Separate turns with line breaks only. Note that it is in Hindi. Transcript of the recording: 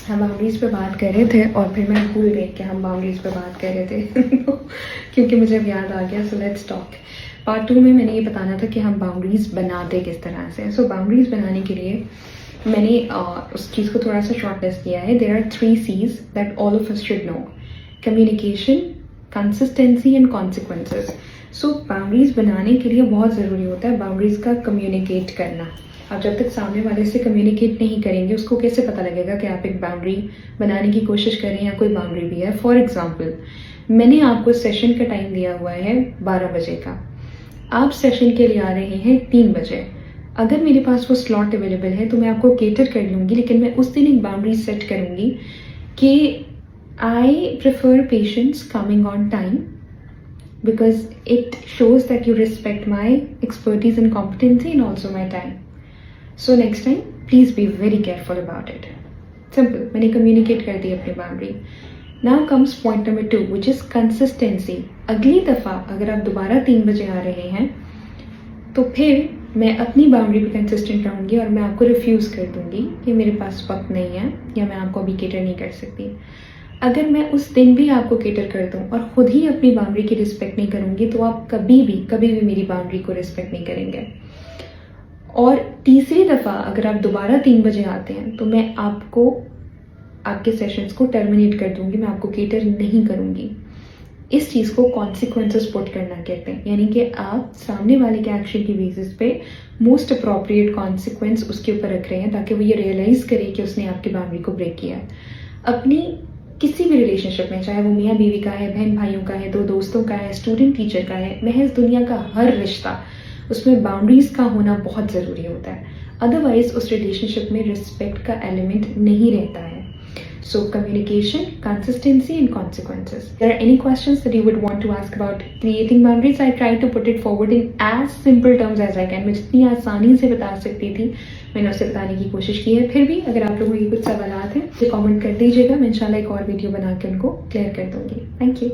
हम बाउंड्रीज़ पे बात कर रहे थे और फिर मैं भूल गई कि हम बाउंड्रीज़ पे बात कर रहे थे क्योंकि मुझे अब याद आ गया। So let's talk. पार्ट 2 में मैंने ये बताना था कि हम बाउंड्रीज़ बनाते किस तरह से। सो बाउंड्रीज़ बनाने के लिए मैंने उस चीज़ को थोड़ा सा शॉर्ट लिस्ट किया है। There are 3 C's that all of us should know: communication, consistency and consequences. So boundaries बनाने के लिए बहुत ज़रूरी होता है बाउंड्रीज़ का कम्युनिकेट करना। आप जब तक सामने वाले से कम्युनिकेट नहीं करेंगे, उसको कैसे पता लगेगा कि आप एक बाउंड्री बनाने की कोशिश कर रहे हैं या कोई बाउंड्री भी है। फॉर एग्जाम्पल, मैंने आपको सेशन का टाइम दिया हुआ है 12 बजे का, आप सेशन के लिए आ रहे हैं 3 बजे। अगर मेरे पास वो स्लॉट अवेलेबल है तो मैं आपको केटर कर लूँगी, लेकिन मैं उस दिन एक बाउंड्री सेट करूँगी कि I prefer patients coming on time because it shows that you respect my expertise and competency and also my time. So next time, please be very careful about it. Simple. मैंने communicate कर दी अपनी boundary. Now comes point number 2, which is consistency. अगली दफ़ा अगर आप दोबारा 3 बजे आ रहे हैं तो फिर मैं अपनी बाउंड्री पे कंसिस्टेंट रहूँगी और मैं आपको रिफ्यूज़ कर दूँगी कि मेरे पास वक्त नहीं है या मैं आपको अभी केटर नहीं कर सकती। अगर मैं उस दिन भी आपको केटर कर दूं और ख़ुद ही अपनी बाउंड्री की रिस्पेक्ट नहीं करूँगी तो आप कभी भी मेरी बाउंड्री को रिस्पेक्ट नहीं करेंगे। और तीसरी दफ़ा अगर आप दोबारा 3 बजे आते हैं तो मैं आपको आपके सेशंस को टर्मिनेट कर दूँगी, मैं आपको केटर नहीं करूँगी। इस चीज़ को कॉन्सिक्वेंसेस पुट करना कहते हैं, यानी कि आप सामने वाले के एक्शन की बेसिस पे मोस्ट अप्रोप्रिएट कॉन्सिक्वेंस उसके ऊपर रख रहे हैं ताकि वो ये रियलाइज़ करे कि उसने आपकी बाउंड्री को ब्रेक किया है। अपनी किसी भी रिलेशनशिप में, चाहे वो मियाँ बीवी का है, बहन भाइयों का है, 2 दोस्तों का है, स्टूडेंट टीचर का है, महज दुनिया का हर रिश्ता, उसमें बाउंड्रीज़ का होना बहुत ज़रूरी होता है। अदरवाइज़ उस रिलेशनशिप में रिस्पेक्ट का एलिमेंट नहीं रहता है। So communication, consistency and consequences. There are any questions that you would want to ask about creating boundaries? I try to put it forward in as simple terms as I can. मैं जितनी आसानी से बता सकती थी मैंने उसे बताने की कोशिश की है। फिर भी अगर आप लोगों के कुछ सवाल हैं तो कमेंट कर दीजिएगा, मैं इंशाल्लाह एक और वीडियो बना के उनको क्लियर कर दूँगी। Thank you.